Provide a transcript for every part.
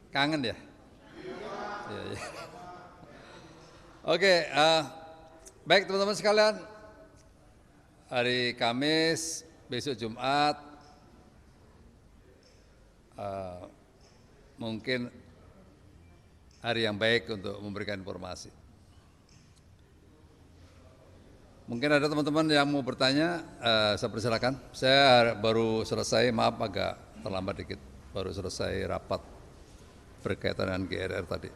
Kangen ya? Iya, iya. Oke, baik teman-teman sekalian, hari Kamis, besok Jumat, mungkin hari yang baik untuk memberikan informasi. Mungkin ada teman-teman yang mau bertanya, saya persilakan. Saya baru selesai, maaf agak terlambat dikit, baru selesai rapat berkaitan dengan GRR tadi.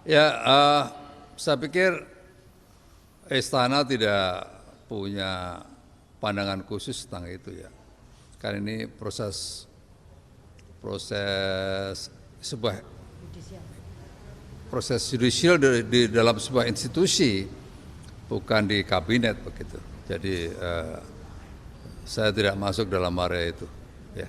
Ya, saya pikir istana tidak punya pandangan khusus tentang itu ya. Karena ini proses judicial di dalam sebuah institusi, bukan di kabinet begitu. Jadi saya tidak masuk dalam area itu. Ya.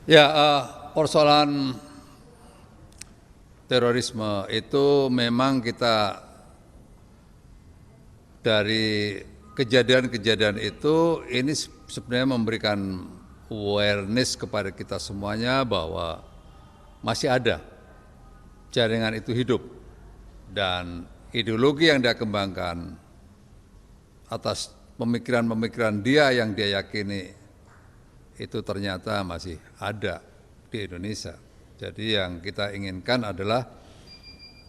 Ya, persoalan terorisme itu memang kita dari kejadian-kejadian itu ini sebenarnya memberikan awareness kepada kita semuanya bahwa masih ada jaringan itu hidup dan ideologi yang dia kembangkan atas pemikiran-pemikiran dia yang dia yakini itu ternyata masih ada di Indonesia. Jadi yang kita inginkan adalah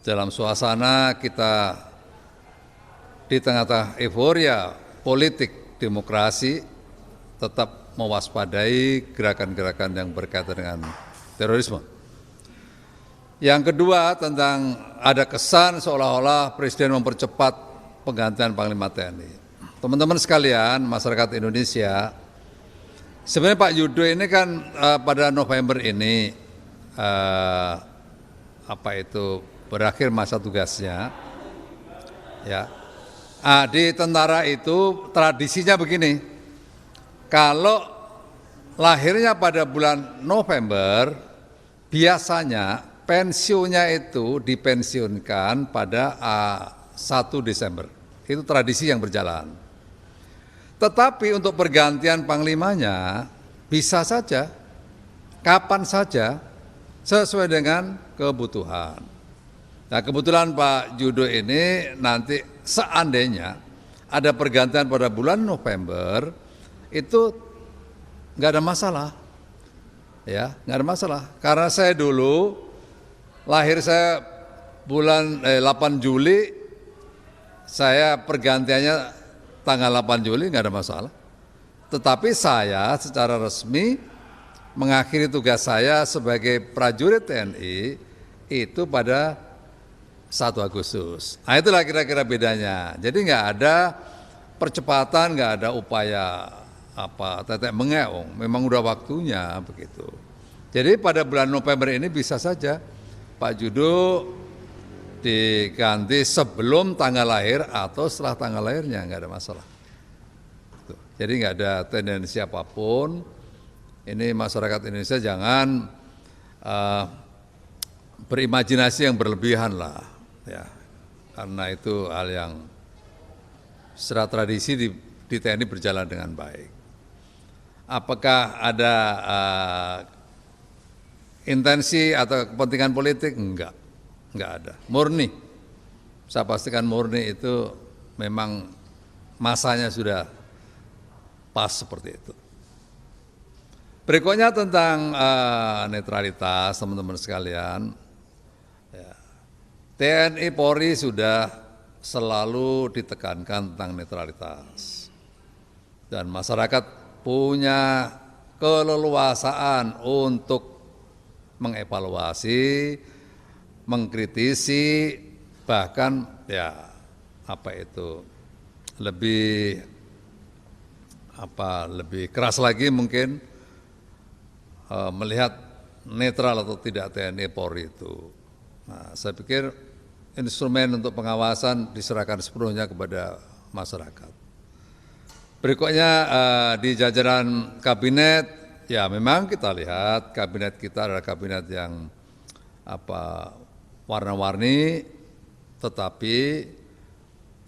dalam suasana kita di tengah-tengah euforia politik demokrasi tetap mewaspadai gerakan-gerakan yang berkaitan dengan terorisme. Yang kedua tentang ada kesan seolah-olah Presiden mempercepat penggantian Panglima TNI. Teman-teman sekalian, masyarakat Indonesia, sebenarnya Pak Yudo ini kan pada November ini berakhir masa tugasnya. Ya. Di tentara itu tradisinya begini, kalau lahirnya pada bulan November, biasanya pensiunnya itu dipensiunkan pada 1 Desember. Itu tradisi yang berjalan. Tetapi untuk pergantian panglimanya bisa saja, kapan saja, sesuai dengan kebutuhan. Nah kebetulan Pak Yudo ini nanti seandainya ada pergantian pada bulan November, itu nggak ada masalah. Ya, nggak ada masalah. Karena saya dulu, lahir saya bulan 8 Juli, saya pergantiannya tanggal 8 Juli nggak ada masalah. Tetapi saya secara resmi mengakhiri tugas saya sebagai prajurit TNI itu pada 1 Agustus. Nah itulah kira-kira bedanya. Jadi nggak ada percepatan, nggak ada upaya tetek mengeong. Memang udah waktunya begitu. Jadi pada bulan November ini bisa saja Pak Yudo diganti sebelum tanggal lahir atau setelah tanggal lahirnya, nggak ada masalah. Jadi nggak ada tendensi apapun. Ini masyarakat Indonesia jangan berimajinasi yang berlebihan lah, ya, karena itu hal yang secara tradisi di TNI berjalan dengan baik. Apakah ada intensi atau kepentingan politik? Enggak ada. Murni. Saya pastikan murni itu memang masanya sudah pas seperti itu. Berikutnya tentang netralitas, teman-teman sekalian. Ya, TNI Polri sudah selalu ditekankan tentang netralitas. Dan masyarakat punya keleluasaan untuk mengevaluasi, mengkritisi, bahkan ya lebih keras lagi mungkin melihat netral atau tidak TNI Polri itu. Nah, saya pikir instrumen untuk pengawasan diserahkan sepenuhnya kepada masyarakat. Berikutnya di jajaran kabinet, ya memang kita lihat kabinet kita adalah kabinet yang warna-warni, tetapi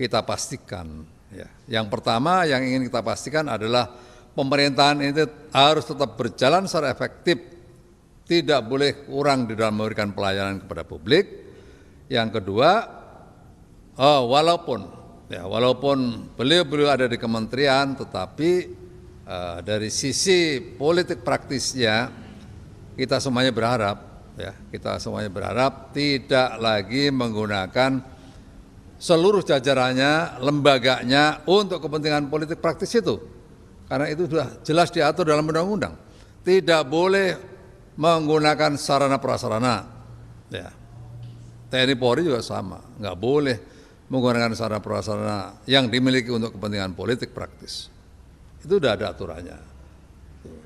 kita pastikan, ya. Yang pertama yang ingin kita pastikan adalah pemerintahan ini harus tetap berjalan secara efektif, tidak boleh kurang di dalam memberikan pelayanan kepada publik. Yang kedua, walaupun beliau ada di kementerian, tetapi dari sisi politik praktisnya kita semuanya berharap tidak lagi menggunakan seluruh jajarannya, lembaganya untuk kepentingan politik praktis itu. Karena itu sudah jelas diatur dalam undang-undang. Tidak boleh menggunakan sarana prasarana. Ya. TNI Polri juga sama, nggak boleh menggunakan sarana prasarana yang dimiliki untuk kepentingan politik praktis. Itu sudah ada aturannya.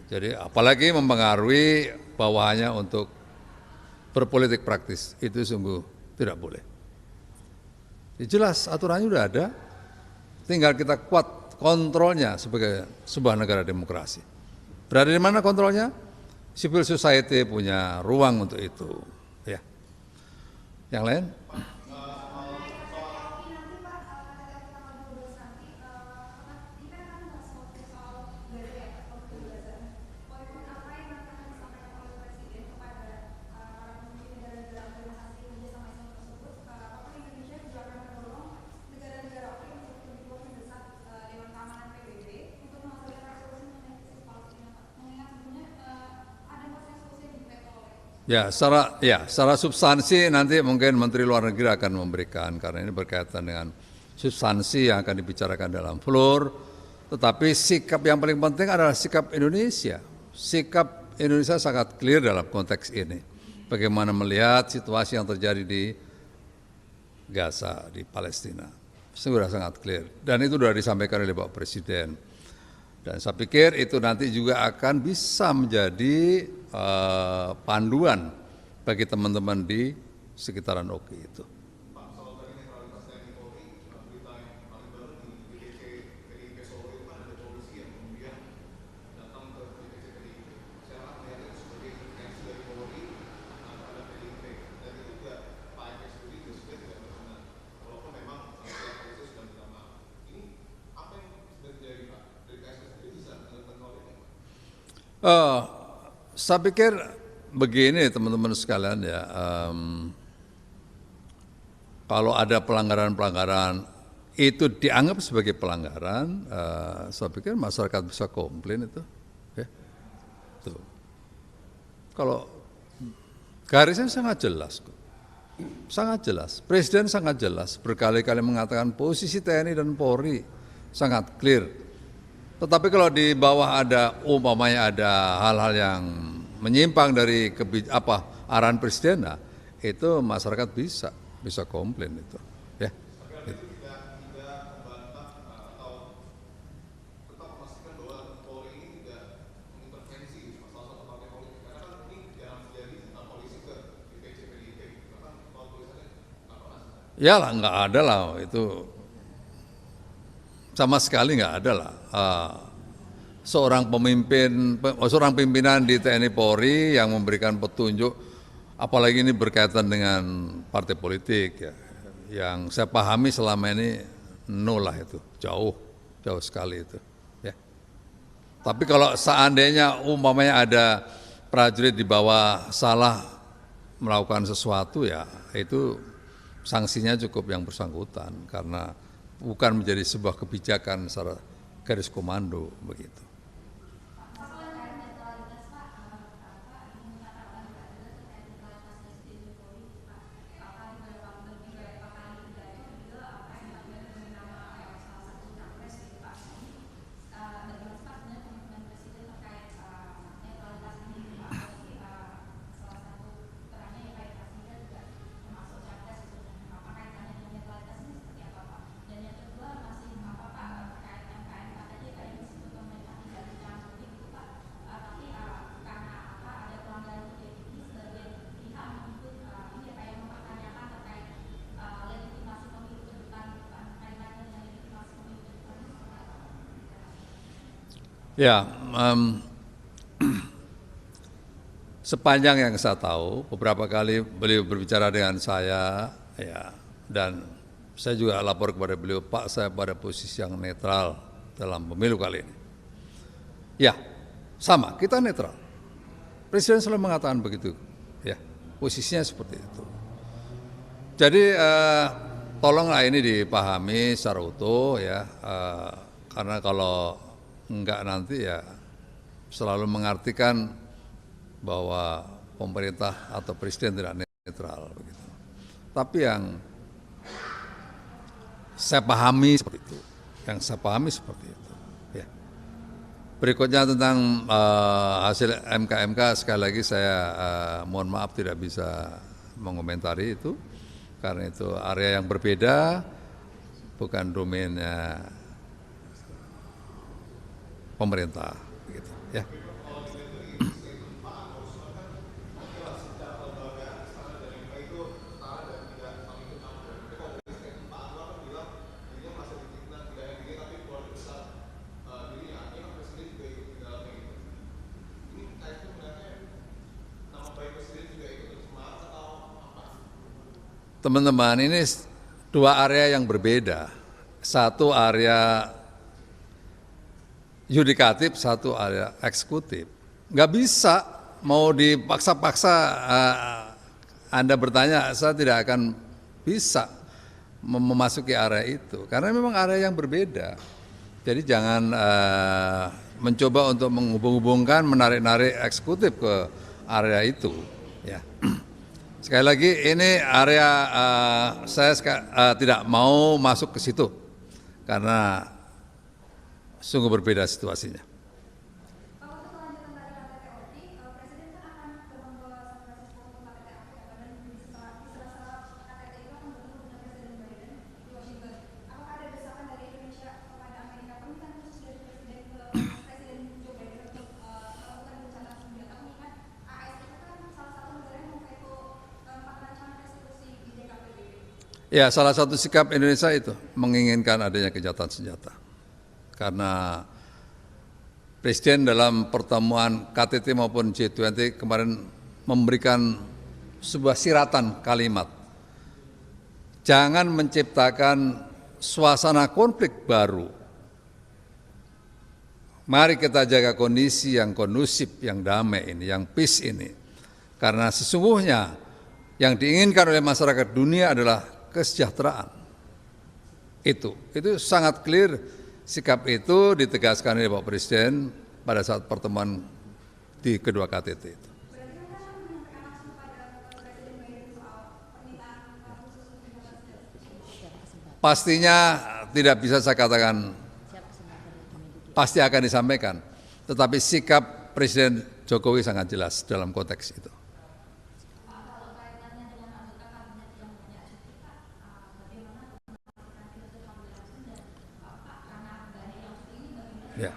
Jadi apalagi mempengaruhi bawahannya untuk berpolitik praktis, itu sungguh tidak boleh. Jelas aturannya sudah ada, tinggal kita kuat kontrolnya sebagai sebuah negara demokrasi. Berada di mana kontrolnya? Civil society punya ruang untuk itu. Ya. Yang lain? Ya, secara substansi nanti mungkin Menteri Luar Negeri akan memberikan, karena ini berkaitan dengan substansi yang akan dibicarakan dalam floor. Tetapi sikap yang paling penting adalah sikap Indonesia. Sikap Indonesia sangat clear dalam konteks ini. Bagaimana melihat situasi yang terjadi di Gaza, di Palestina. Sudah sangat clear. Dan itu sudah disampaikan oleh Bapak Presiden. Dan saya pikir itu nanti juga akan bisa menjadi panduan bagi teman-teman di sekitaran OKI itu. Saya pikir begini teman-teman sekalian ya, kalau ada pelanggaran-pelanggaran itu dianggap sebagai pelanggaran, saya pikir masyarakat bisa komplain itu. Ya. Tuh. Kalau garisnya sangat jelas, sangat jelas. Presiden sangat jelas, berkali-kali mengatakan posisi TNI dan Polri sangat clear. Tetapi kalau di bawah ada umpamanya ada hal-hal yang menyimpang dari arahan presiden, itu masyarakat bisa komplain itu. Ya. Gitu. Ya lah, nggak ada lah itu. Sama sekali nggak ada lah. Seorang pimpinan di TNI Polri yang memberikan petunjuk, apalagi ini berkaitan dengan partai politik ya, yang saya pahami selama ini nol lah itu, jauh sekali itu. Ya. Tapi kalau seandainya umpamanya ada prajurit di bawah salah melakukan sesuatu, ya itu sanksinya cukup yang bersangkutan karena bukan menjadi sebuah kebijakan secara garis komando begitu. Ya, sepanjang yang saya tahu, beberapa kali beliau berbicara dengan saya, ya, dan saya juga lapor kepada beliau, Pak, saya pada posisi yang netral dalam pemilu kali ini. Ya, sama, kita netral. Presiden selalu mengatakan begitu, ya, posisinya seperti itu. Jadi tolonglah ini dipahami secara utuh, ya, karena kalau enggak nanti ya selalu mengartikan bahwa pemerintah atau presiden tidak netral begitu. Tapi yang saya pahami seperti itu, Ya. Berikutnya tentang hasil MK sekali lagi saya mohon maaf tidak bisa mengomentari itu karena itu area yang berbeda, bukan domainnya pemerintah, gitu, ya. Teman-teman, ini dua area yang berbeda. Satu area yudikatif, satu area eksekutif. Nggak bisa mau dipaksa-paksa Anda bertanya, saya tidak akan bisa memasuki area itu. Karena memang area yang berbeda. Jadi jangan mencoba untuk menghubung-hubungkan, menarik-narik eksekutif ke area itu. Ya. Sekali lagi ini area saya tidak mau masuk ke situ. Karena sungguh berbeda situasinya. Ya, salah satu sikap Indonesia itu menginginkan adanya gencatan senjata. Karena Presiden dalam pertemuan KTT maupun G20 kemarin memberikan sebuah siratan kalimat. Jangan menciptakan suasana konflik baru. Mari kita jaga kondisi yang kondusif, yang damai ini, yang peace ini. Karena sesungguhnya yang diinginkan oleh masyarakat dunia adalah kesejahteraan. Itu sangat clear. Sikap itu ditegaskan oleh Pak Presiden pada saat pertemuan di kedua KTT itu. Pastinya tidak bisa saya katakan pasti akan disampaikan, tetapi sikap Presiden Jokowi sangat jelas dalam konteks itu. Ya.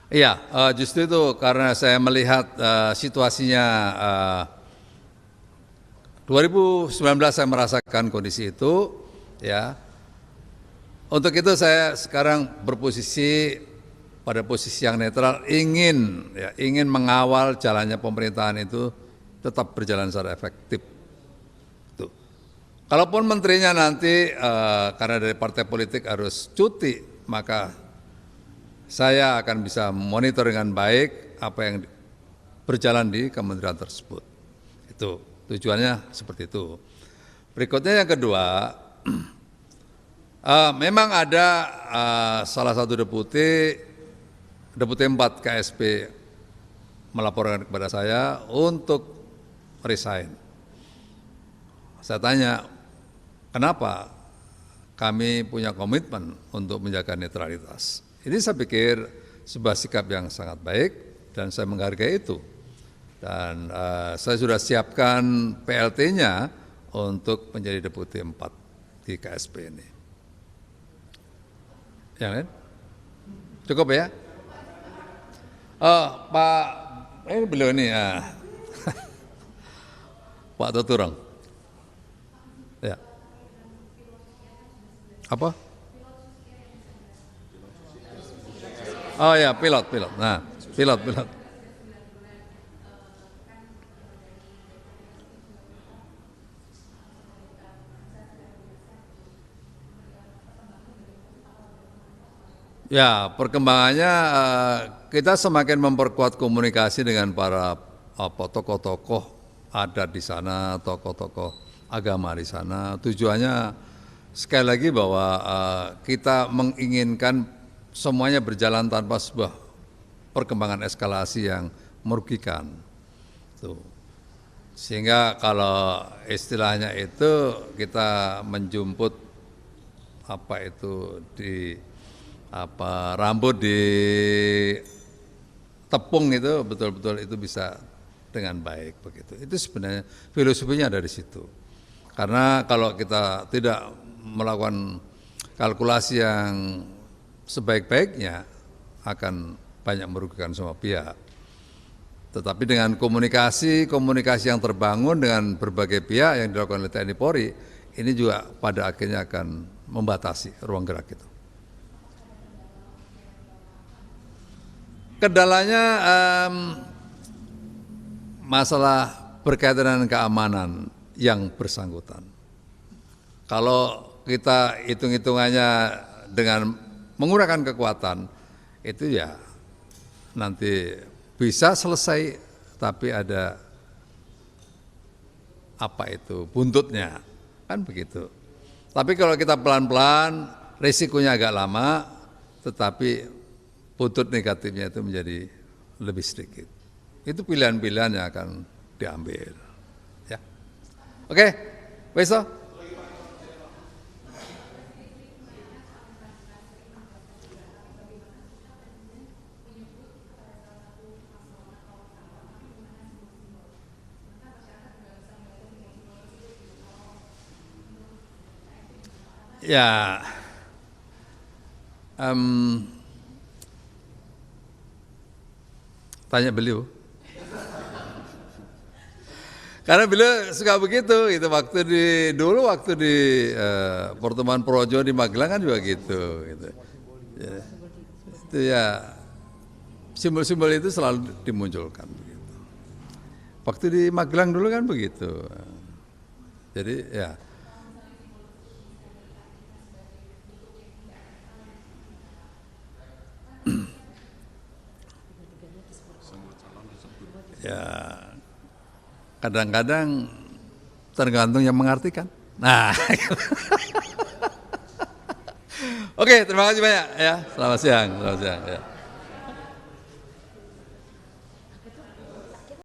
Iya, justru itu karena saya melihat situasinya 2019 saya merasakan kondisi itu, ya. Untuk itu saya sekarang berposisi pada posisi yang netral, ingin mengawal jalannya pemerintahan itu tetap berjalan secara efektif. Tuh. Kalaupun menterinya nanti karena dari partai politik harus cuti, maka saya akan bisa monitor dengan baik apa yang berjalan di kementerian tersebut. Itu tujuannya seperti itu. Berikutnya yang kedua, memang ada salah satu deputi 4 KSP melaporkan kepada saya untuk resign. Saya tanya, kenapa? Kami punya komitmen untuk menjaga netralitas. Ini saya pikir sebuah sikap yang sangat baik dan saya menghargai itu. Dan saya sudah siapkan PLT-nya untuk menjadi deputi 4 di KSP ini. Yang lain? Cukup ya? Pak, ini beliau ini Pak Tuturong. Ya. Apa? Oh ya, pilot. Nah, pilot. Ya, perkembangannya kita semakin memperkuat komunikasi dengan para tokoh-tokoh adat di sana, tokoh-tokoh agama di sana. Tujuannya sekali lagi bahwa kita menginginkan semuanya berjalan tanpa sebuah perkembangan eskalasi yang merugikan. Tuh. Sehingga kalau istilahnya itu kita menjemput rambut di tepung itu betul-betul itu bisa dengan baik begitu. Itu sebenarnya filosofinya dari situ. Karena kalau kita tidak melakukan kalkulasi yang sebaik-baiknya akan banyak merugikan semua pihak. Tetapi dengan komunikasi yang terbangun dengan berbagai pihak yang dilakukan oleh TNI Polri, ini juga pada akhirnya akan membatasi ruang gerak itu. Kendalanya masalah berkaitan dengan keamanan yang bersangkutan. Kalau kita hitung-hitungannya dengan menggunakan kekuatan, itu ya nanti bisa selesai, tapi ada buntutnya, kan begitu. Tapi kalau kita pelan-pelan, risikonya agak lama, tetapi buntut negatifnya itu menjadi lebih sedikit. Itu pilihan-pilihan yang akan diambil. Ya. Oke, besok. Ya, tanya beliau. Karena beliau suka begitu, itu waktu di pertemuan Projo di Magelang kan juga gitu. Ya, itu ya simbol-simbol itu selalu dimunculkan. Begitu. Waktu di Magelang dulu kan begitu. Jadi ya. Ya, kadang-kadang tergantung yang mengartikan. Nah, oke, terima kasih banyak ya. Selamat siang. Ya.